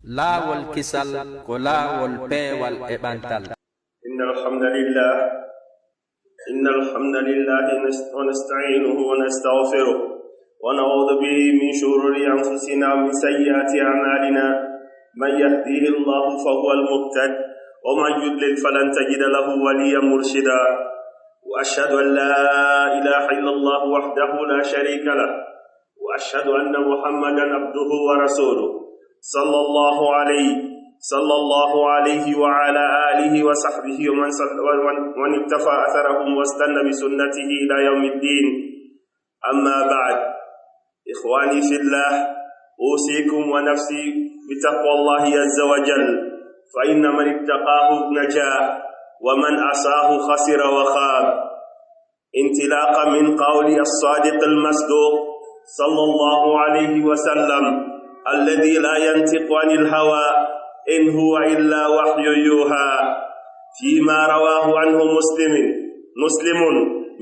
laawol kisal ko laawol peewal e ɓantal. إن الحمد لله ونستعينه ونستغفره ونعوذ به من شرور أنفسنا ومن سيئات أعمالنا. من يهديه الله فهو المهتد ومن يضلل فلن تجد له وليا مرشدا. وأشهد أن لا إله إلا الله وحده لا شريك له وأشهد أن محمدا عبده ورسوله صلى الله عليه وعلى آله وصحبه ومن اكتفى أثرهم واستنى بسنته إلى يوم الدين. أما بعد، إخواني في الله، أوصيكم ونفسي بتقوى الله عز وجل، فإن من اتقاه نجا ومن عصاه خسر وخاب. انطلاقا من قول الصادق المصدوق صلى الله عليه وسلم الذي لا ينطق عن الهوى إن هو إلا وحي يوحى، فيما رواه عنه مسلم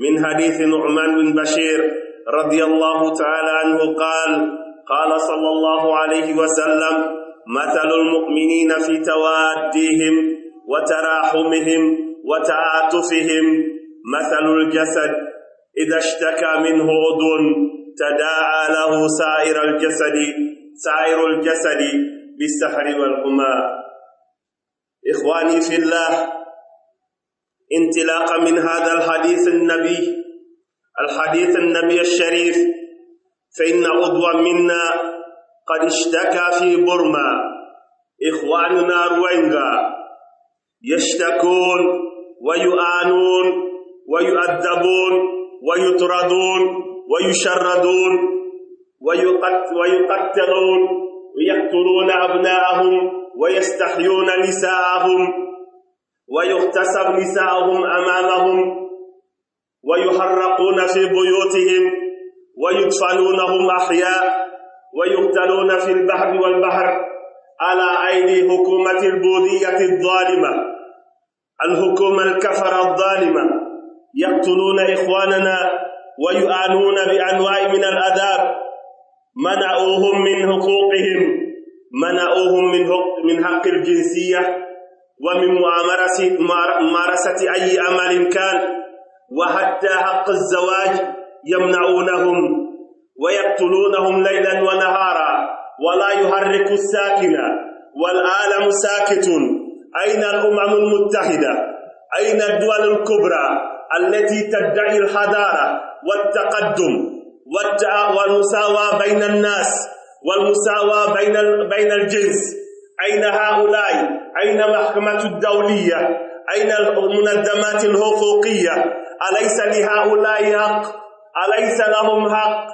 من حديث نعمان بن بشير رضي الله تعالى عنه قال صلى الله عليه وسلم: مثل المؤمنين في توادهم وتراحمهم وتعاطفهم مثل الجسد إذا اشتكى منه عضو تداعى له سائر الجسد بالسحر والحمى. إخواني في الله، انطلاقا من هذا الحديث النبي الشريف، فإن عضوا منا قد اشتكى في بورما. إخواننا روينغا يشتكون ويعانون ويؤدبون ويطردون ويشردون ويقتلون ويقتلون أبناءهم ويستحيون نساءهم ويغتصب نساءهم أمامهم ويحرقون في بيوتهم ويدفنونهم أحياء ويقتلون في البحر والبحر على أيدي حكومة البوذية الظالمة، الحكومة الكفرة الظالمة. يقتلون إخواننا ويعانون بأنواع من العذاب. منعوهم من حقوقهم، منعوهم من حق الجنسية ومن ممارسة أي عمل كان، وحتى حق الزواج يمنعونهم ويقتلونهم ليلا ونهارا ولا يحرك الساكنة، والعالم ساكت. أين الأمم المتحدة؟ أين الدول الكبرى التي تدعي الحضارة والتقدم والمساواة بين الناس والمساواة بين الجنس؟ أين هؤلاء؟ أين المحكمة الدولية؟ أين المنظمات الحقوقية؟ أليس لهؤلاء حق؟ أليس لهم حق؟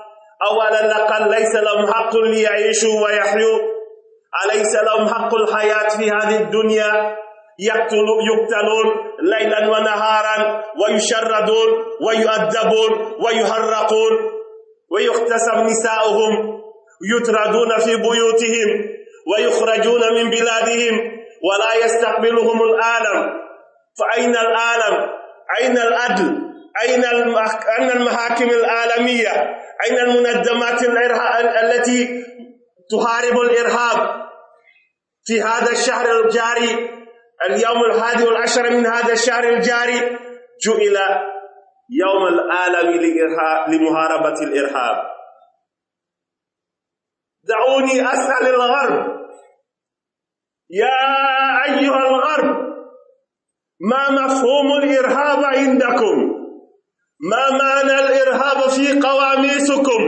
أو على الأقل ليس لهم حق ليعيشوا ويحيوا؟ أليس لهم حق الحياة في هذه الدنيا؟ يقتلون ليلا ونهارا ويشردون ويؤدبون ويحرقون ويغتصب نساؤهم، يطردون في بيوتهم ويخرجون من بلادهم ولا يستقبلهم العالم. فأين العالم؟ أين العدل؟ أين المحاكم العالمية؟ أين المنظمات التي تحارب الإرهاب؟ في هذا الشهر الجاري، اليوم 11 من هذا الشهر الجاري، جعل يوم العالمي لمحاربة الإرهاب. دعوني أسأل الغرب: يا أيها الغرب، ما مفهوم الإرهاب عندكم؟ ما معنى الإرهاب في قواميسكم؟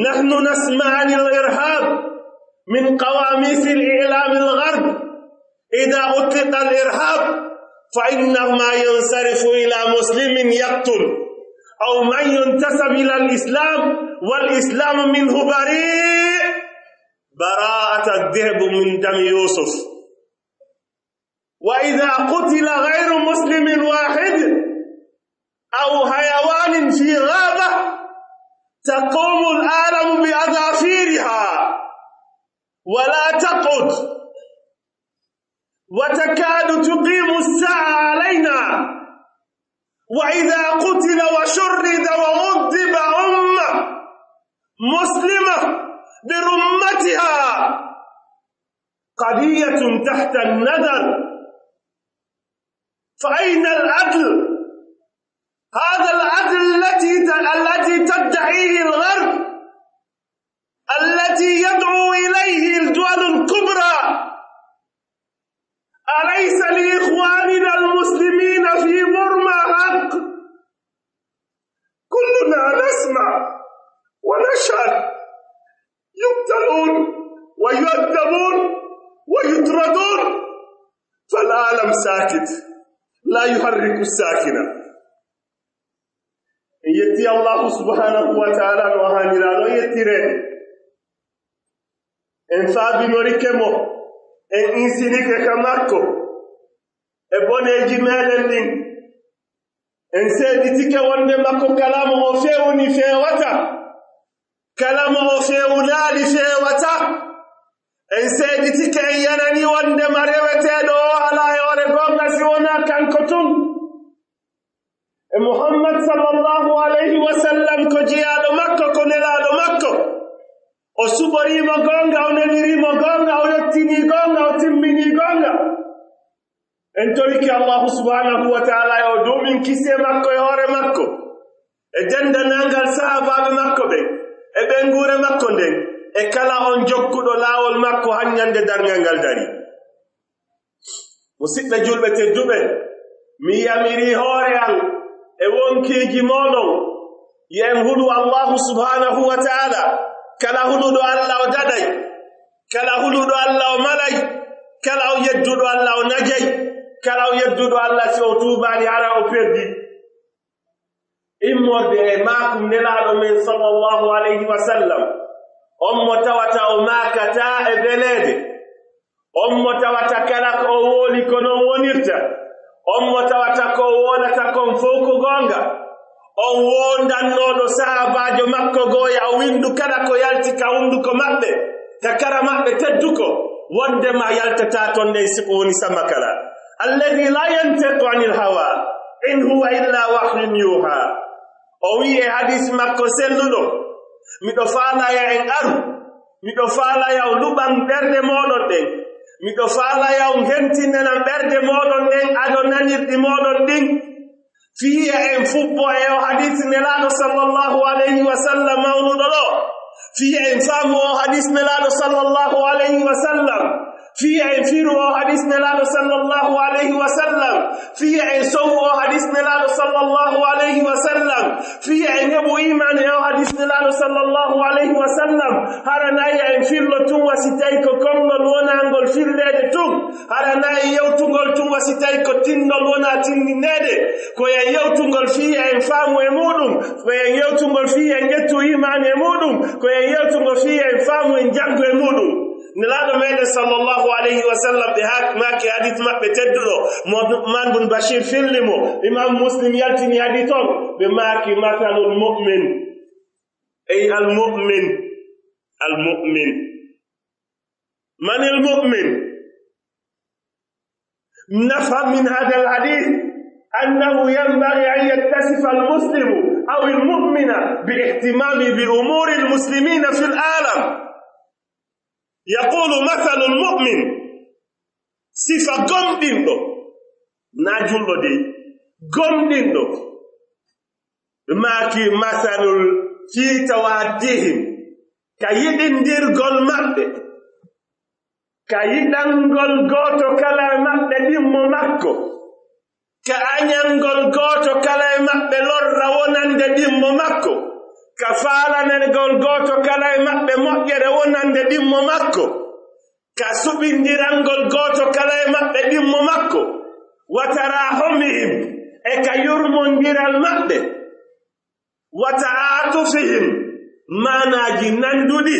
نحن نسمع عن الإرهاب من قواميس الإعلام الغرب. إذا أطلق الإرهاب فإنه ما ينصرف إلى مسلم يقتل أو من ينتسب إلى الإسلام والإسلام منه بريء براءة الذئب من دم يوسف. وإذا قتل غير مسلم واحد أو حيوان في غابة تقوم العالم بأظافيرها ولا تقعد، وتكاد تقيم الساعة علينا. وإذا قتل وشرد وغضب أمة مسلمة برمتها قضية تحت النظر. فأين العدل؟ هذا العدل التي تدعيه الغرب، التي يدعو إليه الدول الكبرى، أليس لإخواننا المسلمين في بورما حق؟ كلنا نسمع ونشهد يقتلون ويؤدبون ويطردون، فالعالم ساكت لا يحرك الساكنة. يتي الله سبحانه وتعالى وهاني لا يتيرين en faabinori mo en insinike ka makko e boneji meɗen ɗin en seeditike wonde makko kalama o fewni fewata, kalama o fewnaali fewata. En seeditike en yanani wonde ma reweteɗo o ala e ore gonga si wona kanko tun. E Muhammad sallallahu alayhi wa sallam ko jeyaɗo makko, ko nelaɗo makko, o suɓorimo gonga, o nenirimo gonga, o yettini gonga, o timmini gonga. En toriki Allahu subhanahu wa ta'ala o dumin kisse makko e hoore makko e dendanangal sahabaɓe makko ɓe e ɓengure makko nden e kala on jokkuɗo laawol makko hannyande darngal ngal dari. Musidɓe julɓe tedduɓe, mi yamiri hoore am e wonkiji moɗon yen huɗu Allahu subhanahu wa ta'ala. Kala huluɗo Allah o daɗay, kala huluɗo Allah o malay, kala o yedduɗo Allah o najay, kala o yedduɗo Allah si o tuubani hara o perdi. Immorde e maakum nelaɗo men sallallahu alayhi wa sallam, on mo tawata o maakata e beleede, on mo tawata kala ko o wooli ko non wonirta, on mo tawata ko o wolata kon fof ko gonga. On wondannoɗo sahabajo makko goya o windu kala ko yalti ka hunduko maɓɓe, ka kara maɓɓe tedduko, wondema yaltata ton nden siko woni sama kala. Alladi la yantiqu anil hawa in huwa illa wahyun yuha. O wi e hadis makko selluɗo, miɗo faalaya en aru, miɗo faalaya o luɓan ɓerde moɗon ɗen, miɗo faalaya on hentinnenan ɓerde moɗon ɗen aɗo nanirɗi moɗon ɗin. Fiya en fubbo e o hadith nelaɗo sallallahu alayhi wa sallam mawnuɗo ɗo. Fiya en faamu o hadith nelaɗo sallallahu alayhi wa sallam. Fiya en firu o hadith nelaɗo sallallahu alayhi wa sallam. Fiya en sowu o hadith nelaɗo sallallahu alayhi wa sallam. Fiya en heɓu iman e o hadith nelaɗo sallallahu alayhi wa sallam. Haranayi en firlo tun wasitayi ko kongol wonangol firlede tun. Haranayi yewtugol tun wasitayi ko tinnol wona tinnindede. Ko en yewtugol fiya en faamu e muɗum, ko en yewtugol fiya en ƴettu iman e muɗum, ko en yewtugol fiya en faamu en janggo e muɗum. Nelaɗo meɗen sallallahu alayhi wa sallam ɓe maaki hadith maɓɓe tedduɗo man bun Bashir fillimo, Imam Muslim yaltini hadith on, ɓe maaki mathalul mu'min ay al-mu'min. Man al-mu'min? نفهم من هذا الحديث أنه ينبغي أن يتصف المسلم أو المؤمن باهتمام بأمور المسلمين في العالم. يقول مثل المؤمن صفة قمدين ناجل دي قمدين ماكي مثل في توادهم كيدن دير قل مبه كيدن قل قوتو كلا مبه دم مكو كأنيان قل قوتو كلا مبه لور ونان دم مكو كفالا نقول قوتو كلا مبه مؤجر ونان دم مكو كسبين ديران قل قوتو كلا مبه دم مكو وتراهمهم eka yurmondiral maɓɓe wa ta'atufihim manaji nanduɗi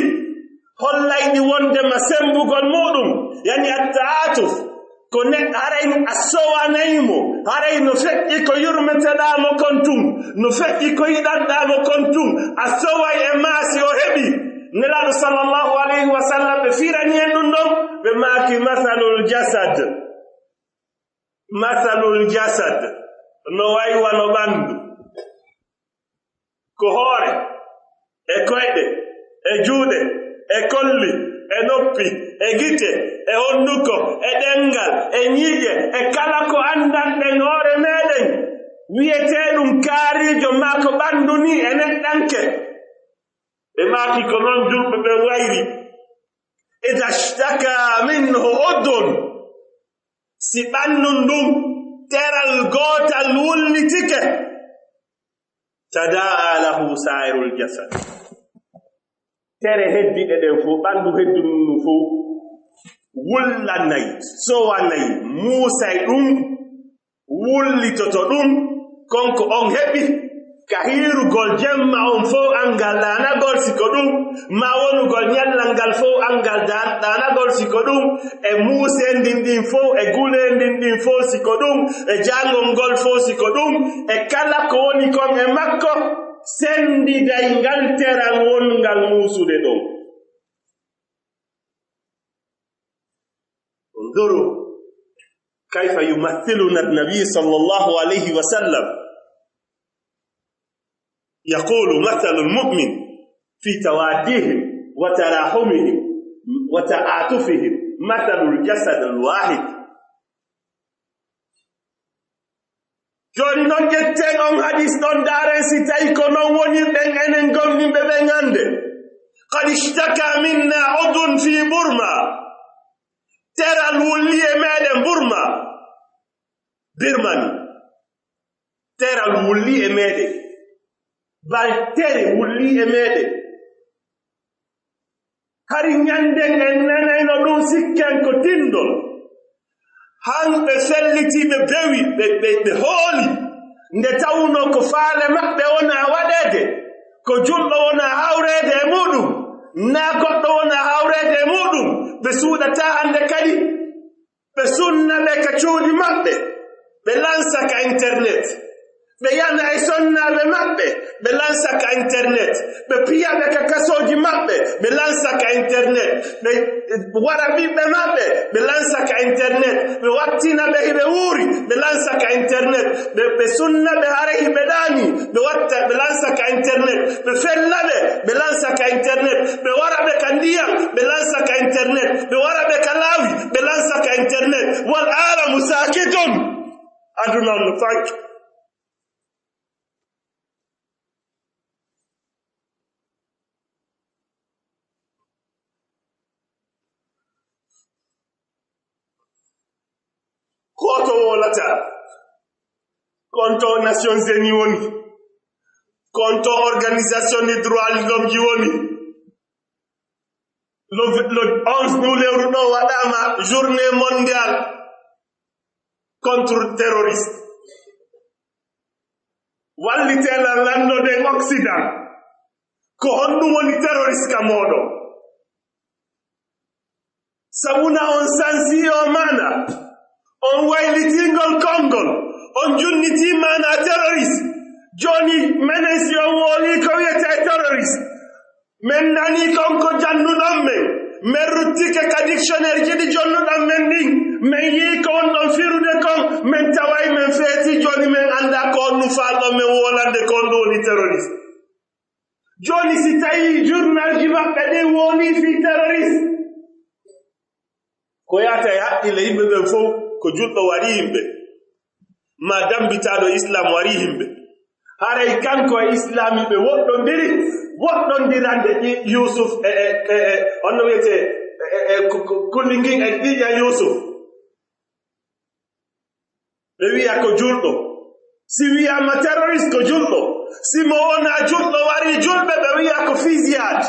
hollayɗi wondema sembugol muɗum yani at-ta'atuf ko neɗɗo haray a sowanaymo haray no feƴƴi ko yurmeteɗamo kon tum no feƴƴi ko yiɗanɗamo kon tum a soway e maasi o heɓi nelaɗo sallallahu alayhi wa sallam ɓe firani en ɗum ɗon ɓe maaki mathalul jasad no waywa no ɓandu ko hoore e koyɗe e juuɗe e kolli e noppi e gite e honduko e ɗengal e ñiiƴe e kala ko andanɗen hoore meɗen wiyeteɗum kaarijo ma ko ɓandu ni e neɗɗanke ɓe maaki ko noon julɓe ɓe wayri ida shtaka minhu udun si ɓannun ɗum teral gootal wullitike tadaa lahu sairul jasad tere heddiɗe ɗen fof ɓanndu heddunnu fof wullanayi sowanayi muusay ɗum wullitoto ɗum konko on heɓi ka hiirugol jemma on fof angal ɗanagol siko ɗum ma wonugol ñallal ngal fof angal ɗanagol siko ɗum e muusendin ɗin fof e gulendin ɗin fof siko ɗum e jangol ngol fof siko ɗum e kala ko woni kon e makko sendiday ngal teral wongal muusude ɗon انظروا كيف يمثلنا النبي صلى الله عليه وسلم يقول مثل المؤمن في توادهم وتراحمهم وتعاطفهم مثل الجسد الواحد joni non jetten on hadis don daren si tawi ko non woni ɗen enen gomnimɓe ɓe ngande qad ishtaka minna udun fi burma teral wulli e meɗen burma birmani teral wulli e meɗen baltere wulli e meɗen hari ñanden en nanayno ɗum sikken ko tindol hanɓe fellitiɓe bewi ɓe hooli nde tawno ko faale maɓɓe wona waɗede ko julɗo wona hawrede e muɗum na goɗɗo wona hawrede e muɗum ɓe suuɗata hande kadi ɓe sunna ɓe ka cuuɗi maɓɓe ɓe lansa ka internet ɓe yana e sonnaɓe maɓɓe ɓe lansa ka internet ɓe piyaɓe ka kasoji maɓɓe ɓe lansa ka internet ɓe waɗa ɓiɓɓe maɓɓe ɓe lansa ka internet ɓe wattina ɓe hiɓe wuuri ɓe lansa ka internet ɓe sunna ɓe hara hiɓe ɗaani ɓe lansa ka internet ɓe fella ɓe lansa ka internet ɓe wara ɓe ka ndiyam ɓe lansa ka internet ɓe wara ɓe ka laawi ɓe lansa ka internet wal alamu sakitun aduna no fanki koto wolata konto Nations Unies woni konto Organisation des droits de l'homme ji woni le 11 nous lewru ɗo waɗama journée mondiale contre terrorisme wallitelal landode Occident ko honɗum woni terroriste ka moɗon sabuna on sansi o mana on waylitingol kongol on junniti mana terroriste joni menen si on woli ko wiyete terroriste men nani konko jannuɗon men ruttike ka dictionnaire jiɗi jonnuɗon men ɗin men yi ko on ɗon firude kon men taway men feeti joni men anda ko on nu falɗon men wolande ko on ɗo woni terroriste joni si tawi journal ji maɓɓe ɗin woli fi terroriste ko yata e haqqille yimɓe ɓen fof ko julɗo wari yimɓe ma dambitaɗo islam wari yimɓe haray kanko e islami ɓe woɗɗondirande yusuf honno wiyete kullingin e ɗiƴa yusuf ɓe wiya ko julɗo si wiyama terroriste ko julɗo si mo wona julɗo wari julɓe ɓe wiya ko fusillade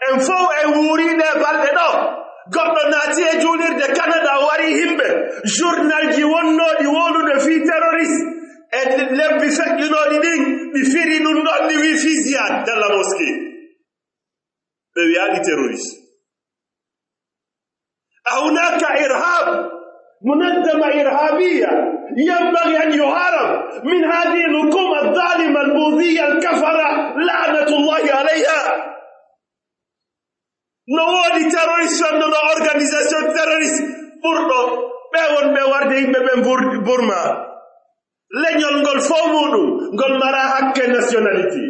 en fof en wuuriɗe balɗe ɗo goɗɗo naati e juulirde Canada wari himɓe journal ji wonnoɗi wolude fi terroriste e lebbi feƴƴunoɗi ɗin ɗi firi ɗum ɗon ɗi wi fusillade dans la mosquée ɓe wiyaɗi terroriste هناك إرهاب منظمة إرهابية ينبغي أن يهرب من هذه الحكومة الظالمة البوذية الكفرة لعنة الله عليها no wodi terroriste no organisation terroriste ɓurɗo ɓe won ɓe warde yimɓe ɓen Burma leñol ngol fof muɗum ngol mara hakke nationalité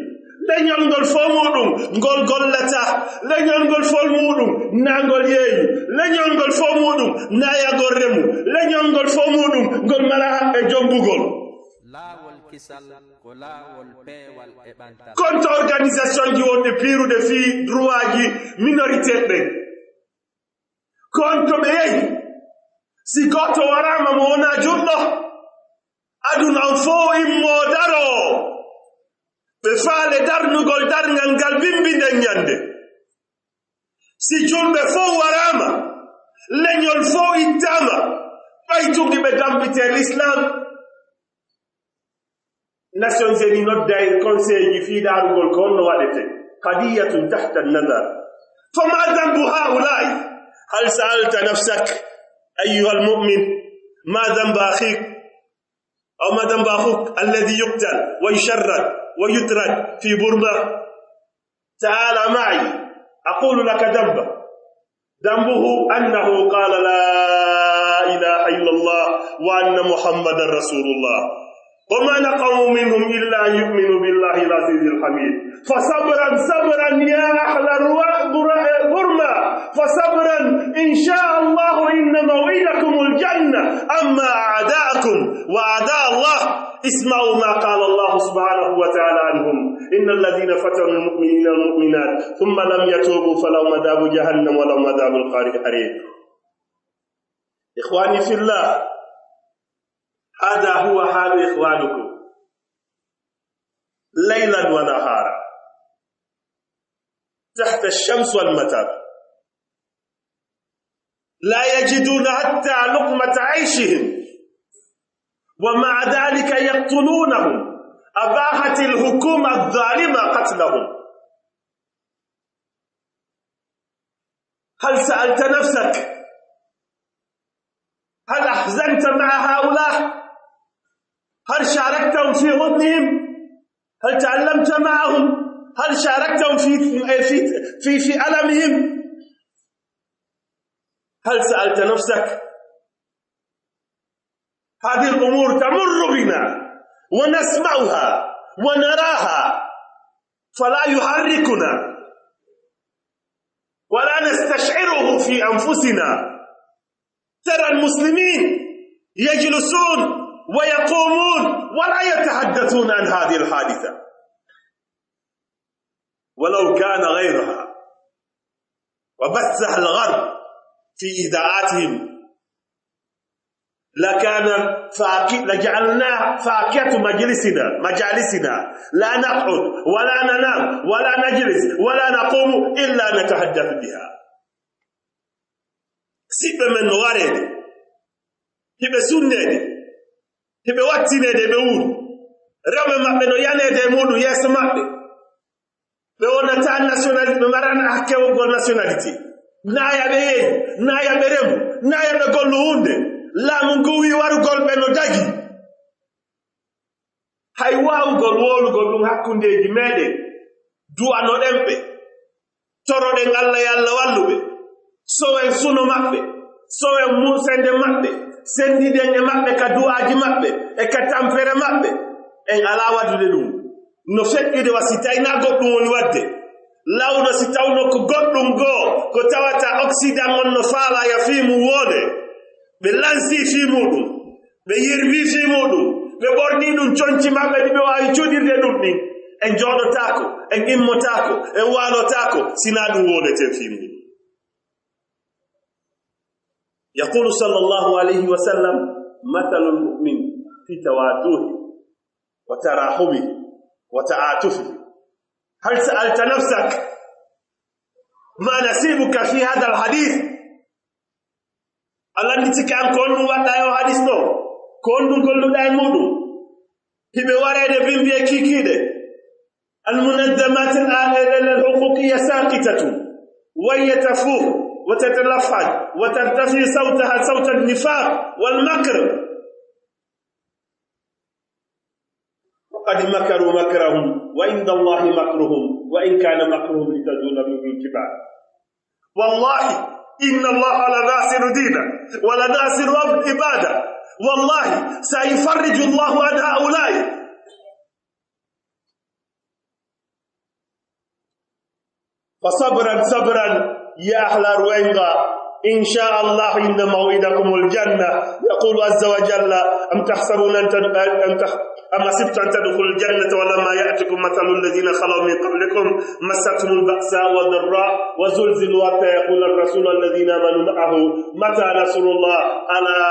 leñol ngol fo muɗum ngol gollata leñol ngol fo muɗum nangol yeeyu leñol ngol fo muɗum nayagol remu leñol ngol fo muɗum ngol mala haɓɓe jombugol laawol kisal ko laawol peewal e ɓantal contre organisation ji wonɓe piirude fii droit ji minorité ɓe contre ɓe yehi si goto warama mo wona juɗɗo aduna on fo immo daro ɓe faale darnugol darngal ngal bimbinden nyande si julɓe fo warama leñol fo ittama ɓaytugi ɓe dambite l'islam Nations Unies nodday conseil ji fi darugol ko onno waɗete qadiyatun tahta an-nazar fama dhanbu haula'i hal sa'alta nafsak ayyuha al-mu'min ma dhanbu akhik aw ma dhanbu akhuk alladhi yuqtal wa yusharrad wa yutrad fi burma ta'ala ma'i aqulu laka dhanbuhu annahu qala la ilaha illa Allah wa anna muhammadar rasulullah وما نقموا منهم إلا أن يؤمنوا بالله العزيز الحميد فصبرا صبرا يا أهل برما فصبرا إن شاء الله إن موعدكم الجنة أما أعداءكم وأعداء الله اسمعوا ما قال الله سبحانه وتعالى عنهم إن الذين فتنوا المؤمنين والمؤمنات ثم لم يتوبوا فلهم عذاب جهنم ولهم عذاب الحريق إخواني في الله هذا هو حال إخوانكم ليلا ونهارا تحت الشمس والمطر لا يجدون حتى لقمة عيشهم ومع ذلك يقتلونهم أباحت الحكومة الظالمة قتلهم هل سألت نفسك هل أحزنت مع هؤلاء هل شاركتهم في غضنهم هل تعلمت معهم هل شاركتهم في ألمهم هل سألت نفسك هذه الأمور تمر بنا ونسمعها ونراها فلا يحركنا ولا نستشعره في أنفسنا ترى المسلمين يجلسون ويقومون ولا يتحدثون عن هذه الحادثة ولو كان غيرها وبثها الغرب في إذاعاتهم لجعلناه فاكهة مجالسنا لا نقعد ولا ننام ولا نجلس ولا نقوم إلا نتحدث بها سيب من وارد هبه سنة هبه واتينه de be wuri rewbe mabbe no yanede mudu yeso mabbe be wonata nationalité be marana hakkewo gol nationalité naya be yeyi naya be remu naya be gollu hunde laamu nguwi warugol be no dagi hay waawugol wolugol dum hakkundeji meden duwano dembe toroden Allah yalla wallube sowen suno mabbe sowen musende mabbe sendiden e mabbe ka du'aji mabbe e ka tampere mabbe en ala wadude dum no fekkide wasitayna goddum woni wadde lawdo si tawno ko goddum go ko tawata oxydant on no faala ya fimu wode be lansi fimudum be yirbi fimudum be borni dum cionci mabbe be wawi codirde dum din en jodotako en immotako en walotako sina dum wode te fimu. يقول صلى الله عليه وسلم مثل المؤمن في تواضعه وتراحمه وتعاطفه هل سألت نفسك ما نصيبك في هذا الحديث الذي كان كونو ودايو حديث نو كونو كولو داي مودو هبه ورede bimbe kikide المنظمات الحقوقية ساقطة وهي تفوق وتتلفظ وترتفع صوتها صوت النفاق والمكر وقد مكروا مكرهم وعند الله مكرهم وإن كان مكرهم لتزول منه الجبال والله إن الله لناصر دينه ولناصر عباده والله سيفرج الله عن هؤلاء فصبرا صبرا يا أهل روينغا، إن شاء الله إن موعدكم الجنة. يقول عز وجل: أم تحسبون أم حسبتم أن تدخلوا الجنة ولما يأتكم مثل الذين خلوا من قبلكم مستهم البأساء والضراء وزلزلوا حتى يقول الرسول الذين آمنوا معه متى نصر الله ألا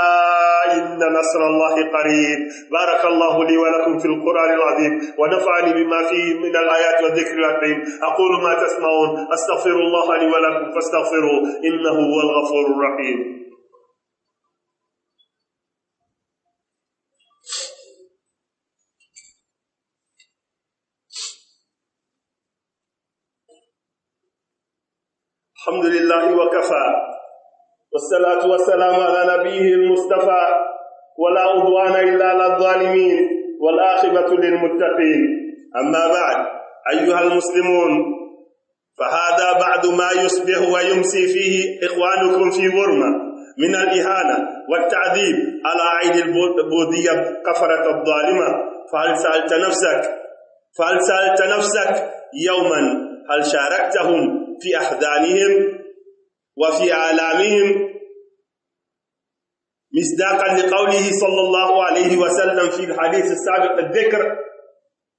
إن نصر الله قريب. بارك الله لي ولكم في القرآن العظيم ونفعني بما فيه من الآيات والذكر الحكيم. أقول ما تسمعون، أستغفر الله لي ولكم فاستغفروه إنه هو الغفور الرحيم. الحمد لله وكفى، والصلاة والسلام على نبيه المصطفى، ولا عدوان إلا على الظالمين والعاقبة للمتقين. أما بعد، أيها المسلمون، فهذا بعد ما يصبح ويمسي فيه إخوانكم في بورما من الإهانة والتعذيب على عيد البوذية الكفرة الظالمة. فهل سألت نفسك يوما هل شاركتهم في أحزانهم وفي آلامهم مصداقا لقوله صلى الله عليه وسلم في الحديث السابق الذكر: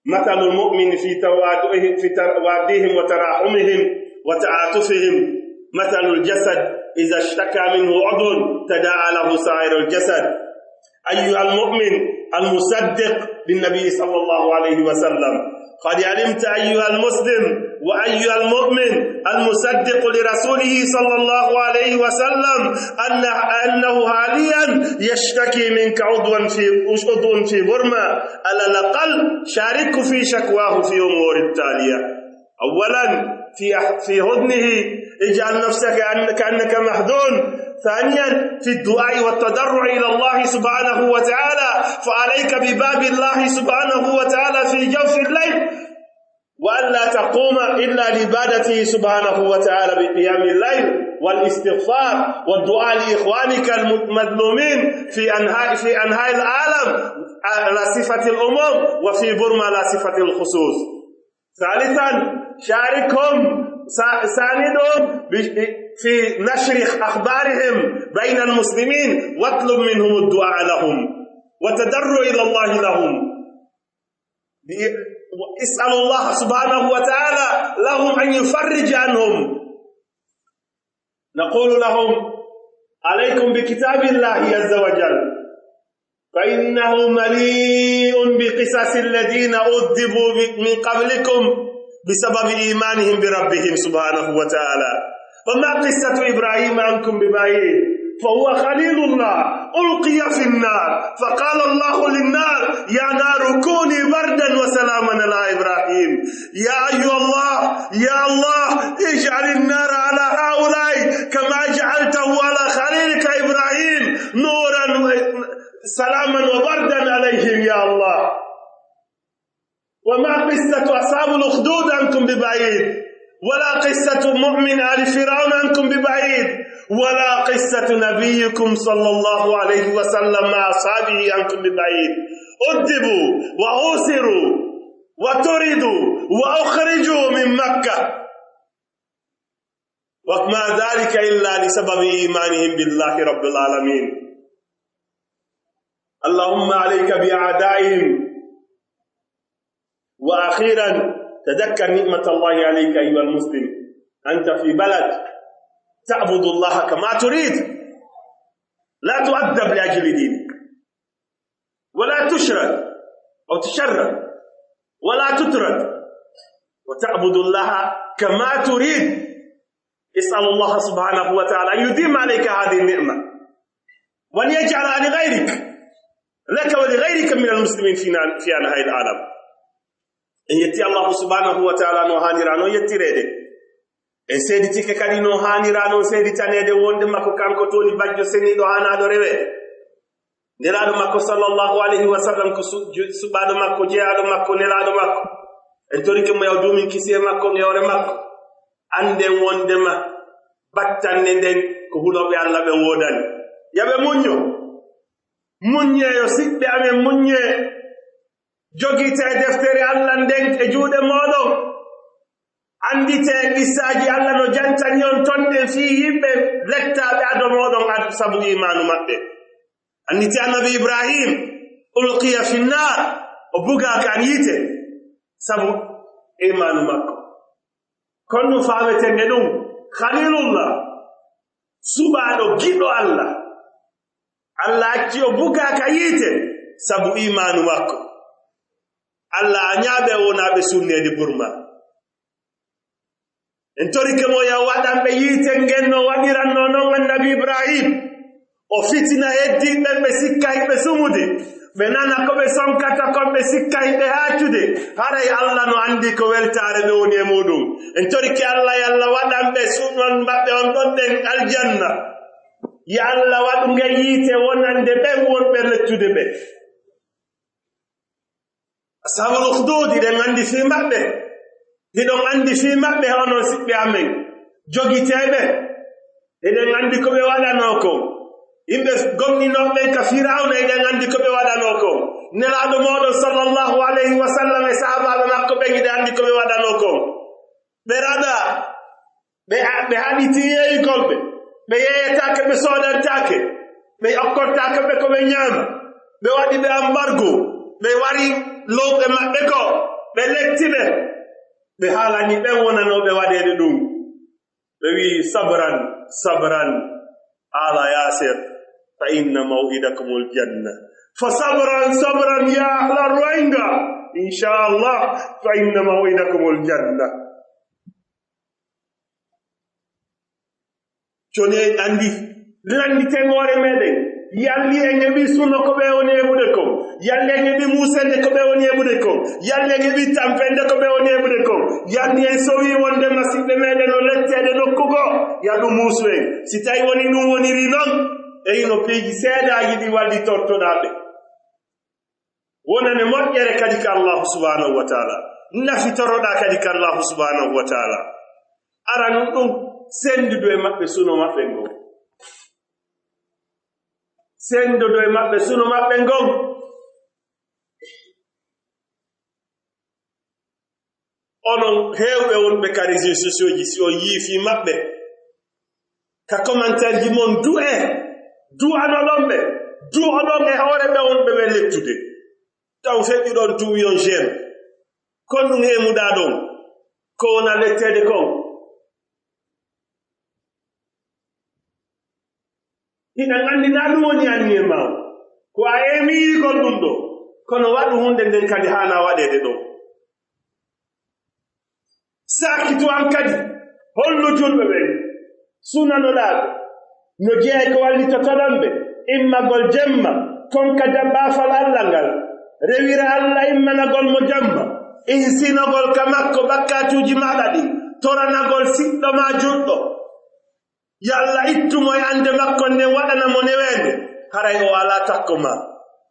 مثل المؤمن في توادهم وتراحمهم وتعاطفهم مثل الجسد إذا اشتكى منه عضو تداعى له سائر الجسد. أيها المؤمن المصدق للنبي صلى الله عليه وسلم، قد علمت أيها المسلم وأيها المؤمن المصدق لرسوله صلى الله عليه وسلم أنه حاليا يشتكي منك عضو في بورما. على الأقل شاركه في شكواه في أمور التالية: أولا في حضنه اجعل نفسك كأنك محزون. ثانيا في الدعاء والتضرع إلى الله سبحانه وتعالى، فعليك بباب الله سبحانه وتعالى في جوف الليل، وأن لا تقوم إلا لعبادته سبحانه وتعالى بقيام الليل والاستغفار والدعاء لإخوانك المظلومين في أنحاء العالم على صفة العموم، وفي بورما على صفة الخصوص. ثالثا شاركهم، ساندهم في نشر أخبارهم بين المسلمين، واطلب منهم الدعاء لهم وتضرع إلى الله لهم. اسأل الله سبحانه وتعالى لهم أن يفرج عنهم. نقول لهم: عليكم بكتاب الله عز وجل، فإنه مليء بقصص الذين أذبوا من قبلكم بسبب إيمانهم بربهم سبحانه وتعالى. وما قصة إبراهيم عنكم ببعيد، فهو خليل الله ألقي في النار فقال الله للنار: يا نار كوني بردا وسلاما على إبراهيم. يا أيها الله، يا الله اجعل النار على هؤلاء كما جعلته على خليلك إبراهيم نورا سلاما وبردا عليهم يا الله. وما قصة أصحاب الأخدود عنكم ببعيد، ولا قصة مؤمن آل فرعون عنكم ببعيد، ولا قصة نبيكم صلى الله عليه وسلم مع أصحابه عنكم ببعيد. أدبوا وأوسروا وطردوا وأخرجوا من مكة، وما ذلك إلا لسبب إيمانهم بالله رب العالمين. اللهم عليك بأعدائهم. وأخيرا تذكر نعمة الله عليك أيها المسلم، أنت في بلد تعبد الله كما تريد، لا تؤدب لأجل دينك، ولا تشرد أو تشرد ولا تترد، وتعبد الله كما تريد. اسأل الله سبحانه وتعالى أن يديم عليك هذه النعمة، وأن يجعلها لغيرك، لك ولغيرك من المسلمين في أنحاء العالم. إن يتي الله سبحانه وتعالى نو هانيرانو يتيرede en sediti ke kadi no hanirano seditanede wonde makko kanko toni bajjo senido hanado rewe nelado makko sallallahu alaihi wasallam ko subado makko jeado makko nelado makko en torike mo yaw dumi kisiye makko ngewre makko ande wonde ma battanne den ko hulobe Allah be wodani yabe munye yo sibbe ame munye jogite deftere Allah nden e juude modon andite qissaji Allah no jantani on tonde fi yimɓe lettaaɓe adomoɗon ad sabu imanu maɓɓe andite annabi Ibrahim ulqiya fi nnar o bugaaka an yite sabu imanu makko kono ɗum faametende ɗum khalilullah suɓaaɗo giɗo Allah Allah acci o bugaaka yite sabu imanu makko Allah a ñaaɓe wonaaɓe sunneede burma en torike mo ya waɗanɓe yiite ngenno waɗiranno noon annabi Ibrahim o fitina heddiɓe ɓe sikka hiɓe sumude ɓe nana ko ɓe sonkata kon ɓe sikka hiɓe haccude haray Allah no andi ko weltare ɓe woni e muɗum en torike Allah yalla waɗanɓe sunon maɓɓe on ɗon ɗen aljanna ya Allah waɗunge yiite wonande ɓen wonɓe lettude ɓe ashabul ukhdud ɗen andi fi maɓɓe hiɗon andi fi maɓɓe onon siɓɓe amen jogiteɓe eɗen andi ko ɓe waɗano ko yimɓe gomninoɓen ka firawna eɗen andi ko ɓe waɗano ko nelaɗo moɗon sallallahu alayhi wa sallam e sahabaɓe makko ɓen iɗe andi ko ɓe waɗano ko ɓe raɗa ɓe haɗiti yeeyikolɓe ɓe yeeyetake ɓe soodantake ɓe okkottake ɓe ko ɓe ñaama ɓe waɗi ɓe embargo ɓe wari lowɓe maɓɓe ko ɓe lettiɓe ɓe haalani ɓen wonanoɓe waɗede ɗum ɓe wi sabran ala yasir fa inna maw'idakumul janna fa sabran ya ahla rohingya inshallah fa inna maw'idakumul janna cone andi landiten hoore meɗen yalli en heɓi sunno ko ɓe woni heɓude ko yalli en heɓi musende ko ɓe woni heɓude ko yalli en heɓi tampende ko ɓe woni heɓude ko yalli en sowi wonde masiɓɓe meɗen no lettede nokkugo yaɗum muusu en si tawi woni ɗum woniri noon eyino piiji seeɗaji ɗi walli tortoɗaɓe wonane moƴƴere kadi ka allahu subhanahu wa taala nafitoroɗa kadi ka allahu subhanahu wa taala aran ɗum sendudu e maɓɓe suno maɓɓe ngo sendodo e maɓɓe suno maɓɓe ngon onon heewɓe wonɓe ka réseaux sociaux ji si o yiifi maɓɓe ka commentaire ji mon du'anoɗonɓe du'oɗon e hoore ɓe wonɓe ɓe lettude taw feƴƴi ɗon duwiyon jeune kon ɗum hemuɗa ɗon ko wona lettede kon hiɗan anndi naa ɗum woni anniye maw ko a emiigol ɗum ɗo kono waɗu hunde nden kadi haana waɗeede ɗo saakitu an kadi hollu julɓe ɓen sunanoɗaaɓe no jeey ko wallitotoɗon ɓe immagol jemma konka baafal Allah ngal rewira Allah immanagol mo jamma ihsinagol ka makko bakkatuuji maɗa ɗi toranagol siɗɗo ma juɗɗo yalla ittumo e ande makko nden waɗana mo newende haray o ala takko ma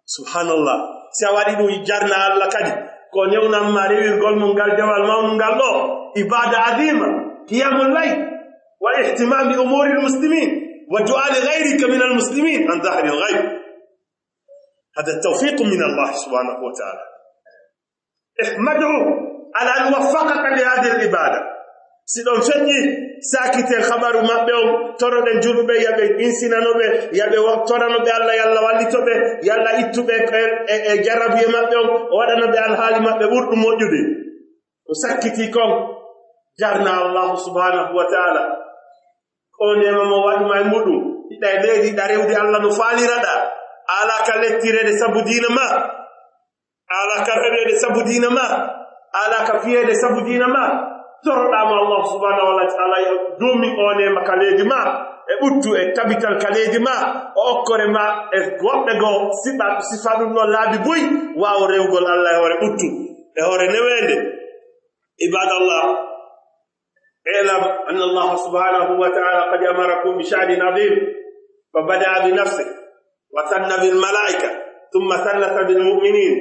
subhanallah si a waɗi ɗum jarna Allah kadi ko newnan ma rewirgol mo ngal jawal mawnu ngal ɗo ibada adima qiyamul layl wa ihtimam bi umuri almuslimin wa du'a li ghayrika min almuslimin an dhahri alghayb hada tawfiq min Allah subhanahu wa ta'ala ihmadu ala an waffaqaka li hadhihi alibada si ɗon feƴƴi sakiten habaru maɓɓe on toroɗen julɓe yaɓe insinanoɓe yaɓe toranoɓe Allah yalla wallitoɓe yalla ittuɓe e jarabuye maɓɓe on o waɗanoɓe alhaali maɓɓe ɓurɗum moƴƴude ko sakkiti kon jarna allahu subhanahu wa taala o nema mo waɗuma e muɗum ɗiɗa e leydi ɗa rewde Allah no faaliraɗa ala ka lettirede sabu diina ma ala ka reɗede sabu diina ma ala ka fiyede sabu diina ma toroɗama Allah subhanahu wa ta'ala dumi onema kaleji ma e ɓuttu e tabital kaleji ma o okkore ma e woɓɓe goo siɓa sifa ɗum noon laabi boyi wawa rewgol Allah e hoore ɓuttu e hoore newende ibadallah اعلم أن الله سبحانه وتعالى قد أمركم بشأن عظيم فبدأ بنفسه وثنى بالملائكة ثم ثلث بالمؤمنين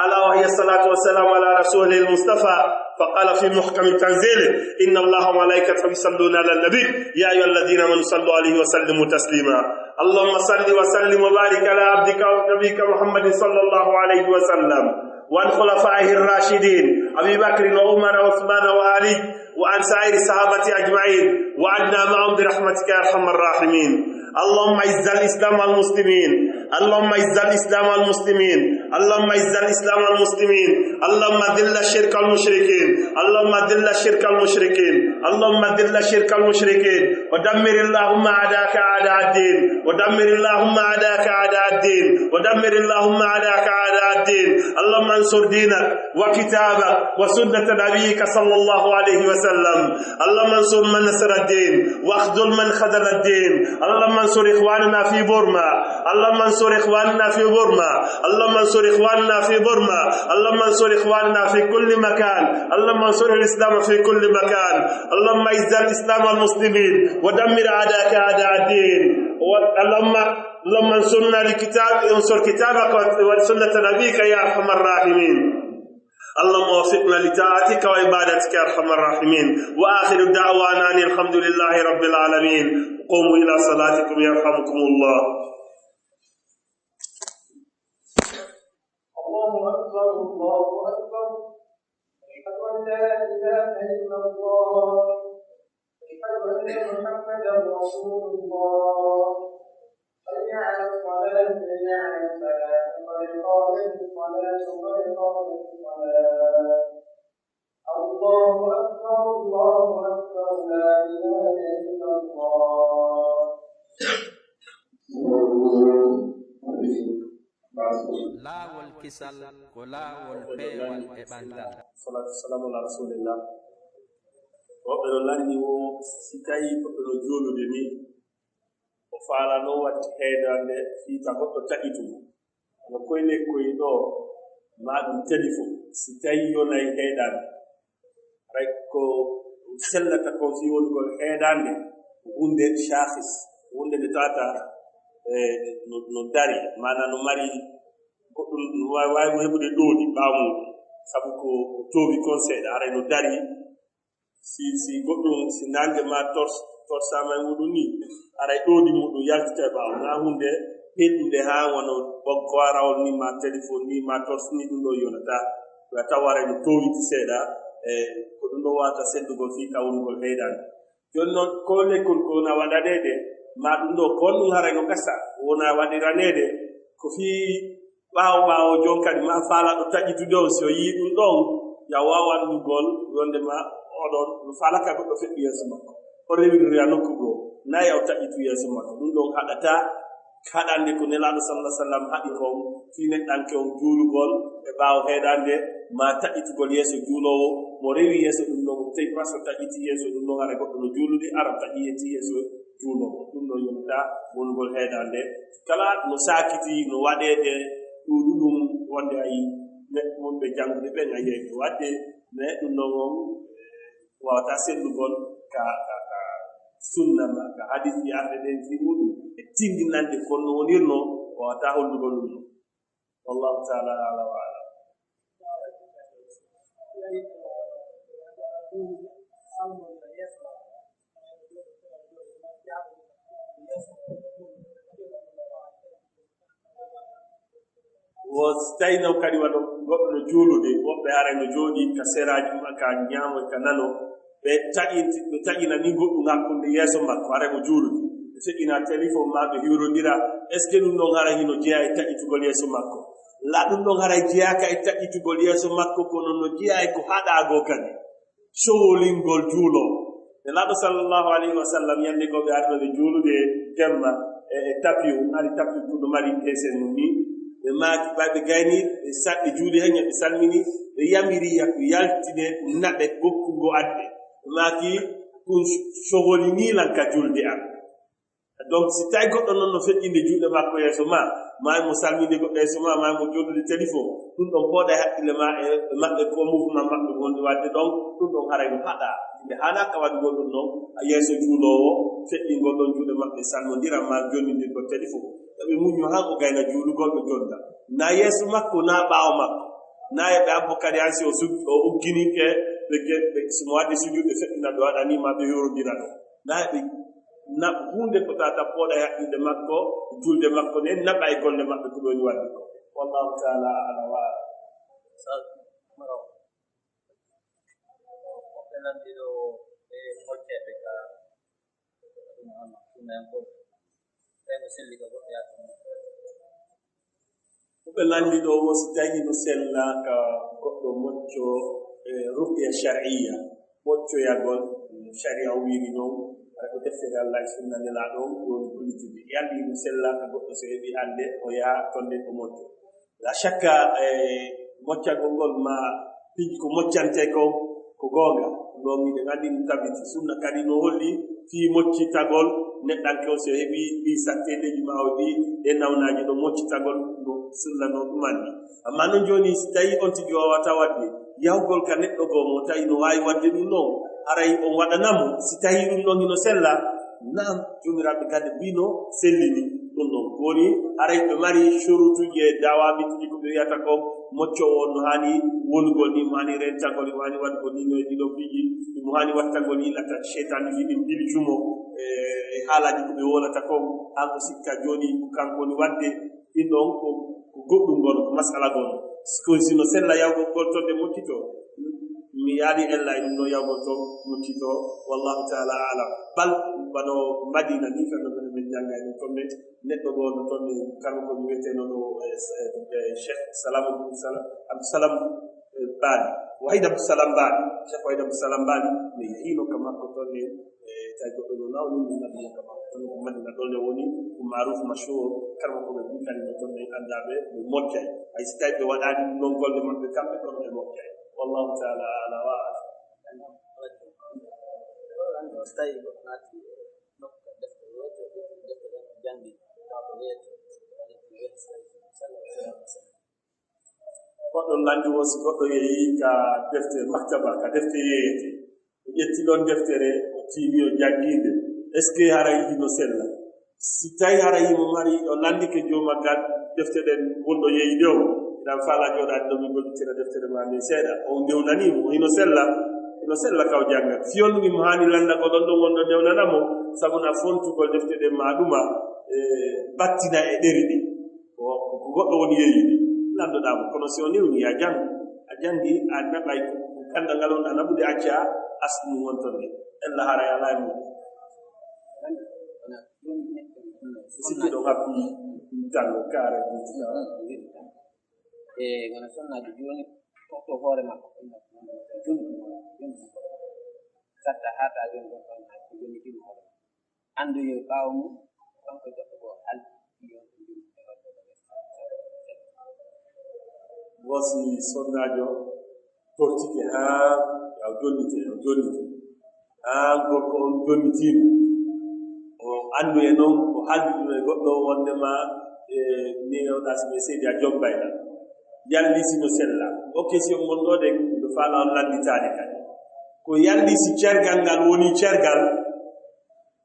ألا وهي الصلاة والسلام على رسوله المصطفى فقال في محكم تنزيله إن الله وملائكته يصلون على النبي يا أيها الذين آمنوا صلوا عليه وسلموا تسليما اللهم صل وسلم وبارك على عبدك ونبيك محمد صلى الله عليه وسلم والخلفاء الراشدين أبي بكر وعمر وعثمان وعلي وعن سائر الصحابة أجمعين وعنا معهم برحمتك يا أرحم الراحمين. اللهم اعز الإسلام والمسلمين، اللهم اعز الإسلام والمسلمين، اللهم اعز الإسلام والمسلمين، اللهم ذل الشرك والمشركين، اللهم ذل الشرك والمشركين، اللهم ذل الشرك والمشركين، ودمر اللهم أعداءك أعداء الدين، ودمر اللهم أعداءك أعداء الدين، ودمر اللهم أعداءك أعداء الدين. اللهم انصر دينك وكتابك وسنة نبيك صلى الله عليه وسلم. اللهم انصر من نصر الدين واخذل من خذل الدين. اللهم انصر إخواننا في بورما، اللهم انصر إخواننا في بورما، اللهم انصر إخواننا في بورما، اللهم انصر إخواننا في كل مكان، اللهم انصر الإسلام في كل مكان. اللهم اعز الإسلام والمسلمين ودمر أعداءك أعداء الدين. اللهم انصرنا لكتاب، انصر كتابك وسنة نبيك يا أرحم الراحمين. اللهم وفقنا لطاعتك وعبادتك يا أرحم الراحمين. وآخر دعوانا أن الحمد لله رب العالمين. قوموا إلى صلاتكم يرحمكم الله. الله أكبر الله أكبر. أشهد أن لا إله إلا الله. أشهد أن محمدا رسول الله. حي على الصلاة حي على الفلاح قد قامت الصلاة قد قامت الصلاة. الله أكبر الله أكبر لا إله إلا الله. لا والكسل ولا والبي والإبندل. صلاة والسلام على رسول الله. وقال الله نيو سكاي بقول جولو دني وفعل نوات هيدا في تقطع تأيتو وكوين كوينو ما نتلفو سكاي يونا هيدا ركو سلة كونفيون كل هيدا وندى شاخص وندى تاتا نوداري ما نماري واي ويبدي دودي بامو سابكو توبي كونسيد أري نوداري si goɗɗum si nange ma torsama e muɗum ni aray ɗoɗi muɗum yaltita ɓawo na hunde helɗude ha wono boggo arawol ni ma téléphone ni ma tors ni ɗum ɗo yonata ya taware no towiti seeɗa e ko ɗum ɗo wata seddugol fi kawrugol heydani joni noon ko lekkol ko na waɗanede ma ɗum ɗo kon ɗum haray no gasa wona waɗiranede ko fi ɓawo jon kadi ma faalaɗo taƴitude on si o yii ɗum ɗon ya wawandugol yondema oɗon no falaka goɗɗo feƴƴi yeeso makko o rewirira nokku goo nayi o taƴitu yeeso makko ɗum ɗon haɗata haɗande ko nelaɗo sallah sallam haɗi kon fi neɗɗanke on juulugol e ɓaawo heeɗande ma taƴitugol yeeso juulowo mo rewi yeeso ɗum ɗon tawi paso taƴiti yeeso ɗum ɗon ara goɗɗo no juulude ara taƴi yetti yeeso juulowo ɗum ɗon yonata wongol heeɗande kala no sakiti no waɗede ɗuɗum wonde ayi neɗɗo wonɓe janngude ɓen a yeeɓe wadde mais ɗum ɗon on wawata sellugol ka sunna ma ka hadis ji arde ɗen fi muɗum e tindinande kono no wonirno wawata hollugol ɗum ɗon wallahu taala ala wa alam. wo tawino kadi waɗo goɗɗo no juulude woɓɓe ara no jooɗi ka seraji ma ka ñaamo ka nano ɓe taƴina ni goɗɗum hakkunde yeeso makko ara mo juulude ɓe feƴƴina téléphone ma ɓe hiwrodira est ce que ɗum ɗon hara hino jeeya e taƴitugol yeeso makko la ɗum ɗon hara jeeyaka e taƴitugol yeeso makko kono no jeeya e ko haɗago kadi sowolingol juulo ne laɗo sallllahu alayhi wa sallam yande ko ɓe arno ɓe juulude temma e tapiu ari tapiu ko ɗo mari esen mum ni ɓe maaki ɓaɓe gayni ɓe saɗɗe juuɗe heña ɓe salmini ɓe yamiri yakko yaltide naɓe gokkugo adde ɓe maaki ɗum sogoli nilan ka julde an donc si tawi goɗɗo noon no feƴƴinde juuɗe makko yeeso ma mayi mo salminde goɗɗo yeeso ma mayi mo jollude téléphone ɗum ɗon pooɗa haqqille ma e maɓɓe ko mouvement maɓɓe wonde wadde donc ɗum ɗon haray no haɗa yimɓe hanaka waɗugol ɗum ɗon a yeeso juulowo feƴƴingol ɗon juuɗe maɓɓe salmodira ma jonnindirgol téléphone ɓe muñu han o gayna juulugol ɓe jonda na yeeso makko na ɓaawo makko na e ɓe abbo kadi han si o uggini ke ɓe somo wadde sujuɗɓe feƴƴina ɓe waɗanima ɓe yorodira ɗo na ɓe na hunde ko tata pooɗa yaɓɓinde makko julde makko nen naɓa e golle maɓɓe ko ɗoni wadde ko wallahu taala ala wa ala Sal maro openan dilo moche beka sunan ko tayo silli ko ya ɓe landiɗo o si tawi no sella ka goɗɗo mocco ruqya shar'iyya moccoyagol sharia wiri noon aɗa ko deftere allah e sunna nelaɗo woni politique yalɗi no sella ka goɗɗo so heɓi hande o yaha tonde ko mocco la chaque moccagol ngol ma piji ko moccante ko goonga ɗon miɗen andi ɗum tabiti sunna kadi no holli fii moccitagol neɗɗanke o so heɓi ɗi sattedeji ma o ɗi ɗe nawnaji ɗo moccitagol no sunna no ɗumanni amma noon joni si tawi on tigi wawata wadde yawgol ka neɗɗo goo mo tawi no wawi wadde ɗum noon haray on waɗanamo si tawi ɗum ɗon hino sella naam jomiraɓe kadi mbino sellini ɗum ɗon woni haray ɓe mari chorutuji e dawamituji ko ɓe wiyata ko moccowo on no hani wonugol ni mo hani rentagol mo hani waɗgol ni no e ɗiɗo piiji mo hani wattagol yillata cheytanuji ɗin ɗiɗi jumo e haalaji ko ɓe wolata ko han ko sikka joni ko kanko woni wadde ɗin ɗon ko goɗɗum gon ko masala gon ko sino sella yawgol gol tonde moccito mi yaadi ella e ɗum ɗo yawgol ton moccito wallahu taala alam bal bano madina ni kamɓe mene men jangga e ɗum tonne neɗɗo goo no tonne kamɓe ko wiyeteno ɗo cheikh abdousalam baali wahid abdousalam baali cheikh wahid abdousalam baali mi yahino ka makko tonne tawi goɗɗo no nawni mi naɗino ka makko tonne ko madina ɗonne woni ko maruf machhour kamɓe koɓe bikkanino tonne andaɓe ɓe moccay hay si tawi ɓe waɗani ɗum ɗon golle maɓɓe kamɓe kono ɓe moccay wallahu taala ala wa ala stay not nokka defte yeto defte jangi ko yeto goɗɗo landi o si goɗɗo yeehi ka defte maktaba ka defte yeeyete o ƴetti ɗon deftere o tiimi o jannginde est ce que hara yino sella si tawi hara yimo mari o landike joomaggal defte ɗen gonɗo yeeyi ɗe o iɗan faala jooɗaade ɗo min gollitira deftere ma ni seeɗa o ndewnanimo hino sella kaw jannga fiyolnugimo haani landago ɗon ɗo gonɗo ndewnanamo sabu na fontugol defte ɗen ma ɗuma battina e ɗeri ɗi ko goɗɗo woni yeeyiɗi landoɗamo kono si o newni a jangi a naɓay kandal ngal on a naɓude acca asɗum wontonde ella haray ala e mum sikki ɗo happi tango kaare wona sonnaji joni to hoore makko joni satta hata joni ɗon ko joni joni hoore andu yo ɓaawo mum kanko goɗɗo goo haldi yo wosi sonnajo tortike haa yaw jonnite haa gorko on jonnitimo o andu e noon o haldi ɗum e goɗɗo wondema ni oɗa simi seydi a jombayɗa yalli sino sella o question gonɗode ɗo faala on landitaade kadi ko yalli si cergal ngal woni cergal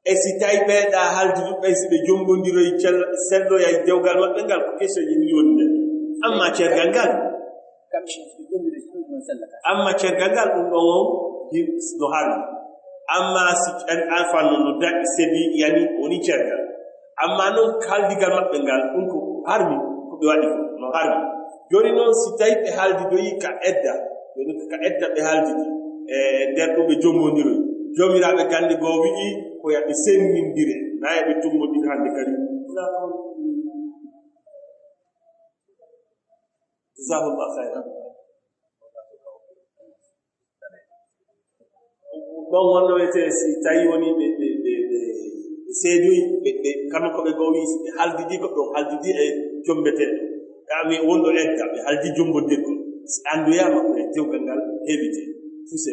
e si tawi ɓeeɗa haldi ɗuɓɓe si ɓe jombodiroy selloya e dewgal maɓɓe ngal ko question yimɓe woni nden amma cergal ngal ɗum ɗon on no harmi amma si an fanno no daɗi sedi yani woni cergal amma noon haldigal maɓɓe ngal ɗum ko harmi ko ɓe waɗi ko no harmi joni noon si tawi ɓe haaldidoyi ka edda joni ka edda ɓe haaldidi e nder ɗum ɓe jombodiroy jomiraɓe gande goo wi'i ko yaɓe sennindire na yaɓe tummodir hande kadi jazahullah hayran ɗon wonno wiyete si tawi woni ɓe seedoyi ɓe kamɓe koɓe goo wi ɓe haaldidi goɗɗo haaldidi e jombeteɗo ami wonɗo edda ɓe haaldi jombodirgol si andoyama ko e dewgal ngal heɓite fuse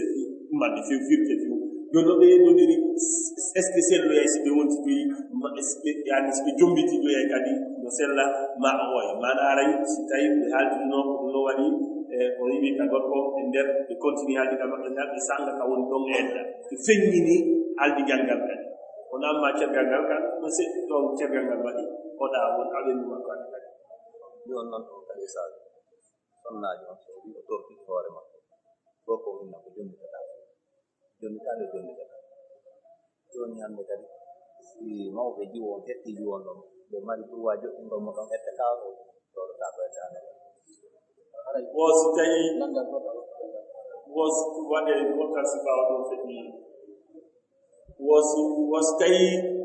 ɗumanɗe few firte few joni ɗo ɓe yeɗodiri est ce que selloyay si ɓe wontidoyi yani si ɓe jombitidoyay kadi no sella ma o oya mana aray si tawi ɓe haaldino ɗum no waɗi ko yimi ka gorko e nder ɓe continue haaldigal maɓɓe ngal ɓe sanga ka woni ɗon edda ɓe feññini haaldigal ngal kadi kono amma cergal ngal kan no seɗɗi toon cergal ngal waɗi oɗa won aɓendu makko ade kadi joni noon ɗon kadi saabi sonnaji on so wi o tortiti hoore makko gorko winna ko jonnitade joni hannde kadi si mawɓe jiwon hetti jiwon ɗon ɓe mari droit joɗɗingol mo ɗon ette kaa o ɗoɗota ko ettane wosi tawi wosi waɗe gotal sibawa ɗo feɗi wosi tawi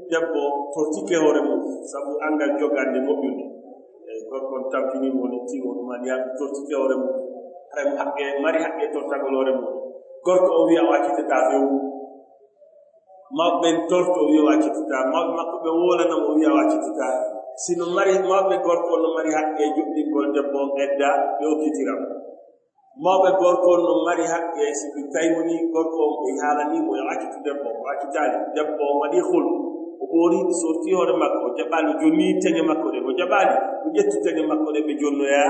debbo tortike hoore mum sabu angal jogande moƴƴude gorkon tamfinimo ne timo ɗum an yaɓe tortike hoore mum haramo haqqe mari haqqe tortagol hoore mum gorko o wiya o accitata fewu mawɓe torto o wiya o accitata mawɓe makko ɓe wolanamo o wiya o accitata sino mari mawɓe gorko no mari haqqe joɗɗingol debbo on edda ɓe okkitiram mawɓe gorko no mari haqqe siko tawi woni gorko on ɓe haalanimo yo accitu debbo o accitali debbo o waɗi hul o ɓoori sorti hoore makko o jaɓaali o jonni teŋe makko ɗe o jaɓaali o ƴettu teŋe makko ɗe ɓe jonnoya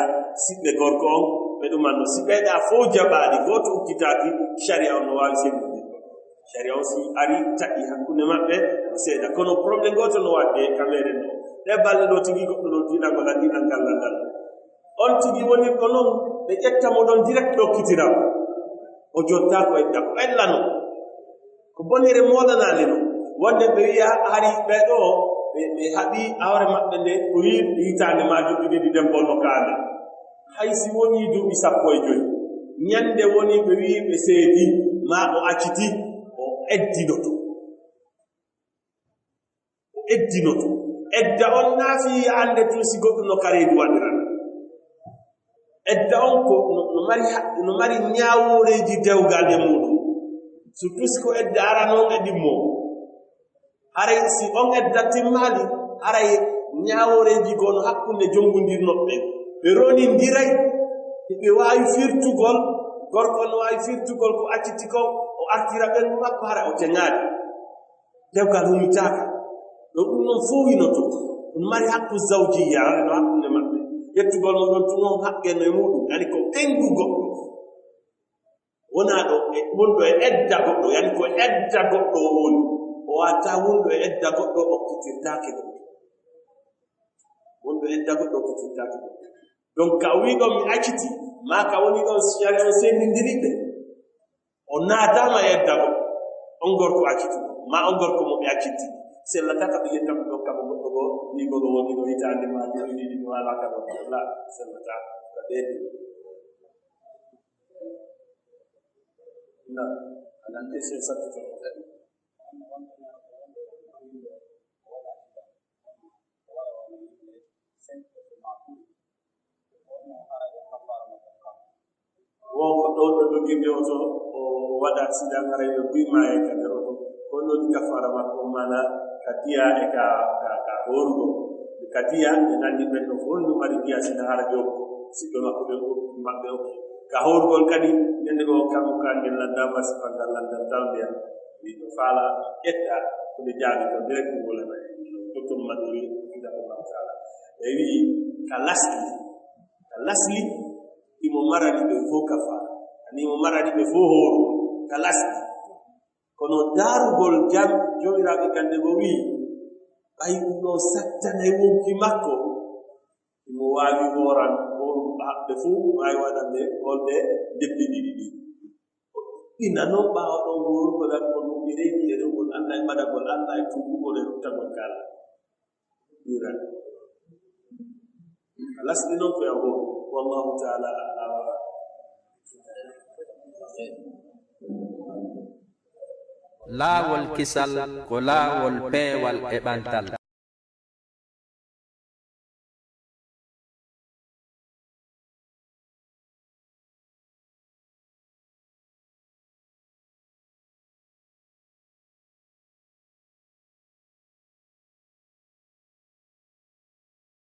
siɓɓe gorko on ɓe ɗumanno si ɓeyɗa fof jaɓaali gooto ukkitaaki caria on no waawi sendude caria on si ari taƴi hakkunde maɓɓe seeɗa kono probléme gooto no waɗde kamere ɗo ɗe balɗe ɗo tigi goɗɗo ɗo tiɗagol a ɗiɗal ngal on tigi woni ko noon ɓe ƴettamo ɗon direct ɗokkitiram o jotta ko edda ko ellano ko bonire moɗanaali no wonde ɓe wiya hari ɓeɗo ɓe haɓi awre maɓɓe nde ko hitande ma joɗɗiɗiɗi dembol no kaane hay si woni duuɓi 15 ñande woni ɓe wi ɓe seedi ma o acciti o eddinoto edda on naafi ande tun si goɗɗum no kareedu waɗiran edda on ko no mari ñaaworeeji dewgal e muɗum surtout si ko edda ara noon e ɗimmo haray si on edda timmaali haray ñaaworeeji goo no hakkunde jonngondirnoɓɓe ɓe ronindiray ɓe waawi firtugol gorko no waawi firtugol ko acciti ko o artira ɓerndu makko hara o teŋaade dewgal humitaaka ɗo ɗum noon fof winoto ɗum mari hakku zawjiya no hakkunde maɓɓe yettugol moɗon tun on haqqe no e muɗum yani ko ɓengu goɗɗo wonaa ɗo wonɗo e edda goɗɗo yani ko edda goɗɗo o woni o wata wonɗo e edda goɗɗo okkitirtaake goɗɗo wonɗo edda goɗɗo okkitirtaake goɗɗo donc ka wiɗon mi acciti ma ka woni ɗon siyare on sendindiriɓe o naatama edda goɗɗo on gorko accituɗo ma on gorko mo ɓe accitti sellata ka ɓe yettamo ɗo kamo goɗɗo go wigol o woni ɗo hitande ma ɗiɗi mi wala ka ɗo la sellata ka ɓeedi na anan question sattuto wonko ɗo ɗo jogginde oto o waɗa sidan haray no bima e ka nder oto ko noni kafara makko mana ka diya e ka horugo ka diya ɓe nanndi ɓen ɗo fof ndu mari diya sina hara ɓe okko siɓɓe makko ɓe maɓɓe okki ka horugol kadi nende ko kanko kangel landama sifangal landal tawdeya wiɗo faala ƴetta koɓe jaabi ko direct wolana docteur madouri hafidahullahu taala ɓe wii ka lasli imo marani ɓe fof kafara ani mo marani ɓe fof horu ka lasli kono daarugol jam jomiraɓe kande bo wii ɓay ɗum ɗon sattanay wonki makko imo waawi horan horu haɓɓe fof maawi waɗanɓe holɓe lebbi ɗiɗi ɗi ina noon ɓaawa ɗon horugol akol moƴƴereeji e rewgol allah e mbaɗagol allah e tuubugol e ruttagol ka allah ɗiran lasli noon koye horu wallahu taala ala laawol kisal ko laawol peewal e ɓantal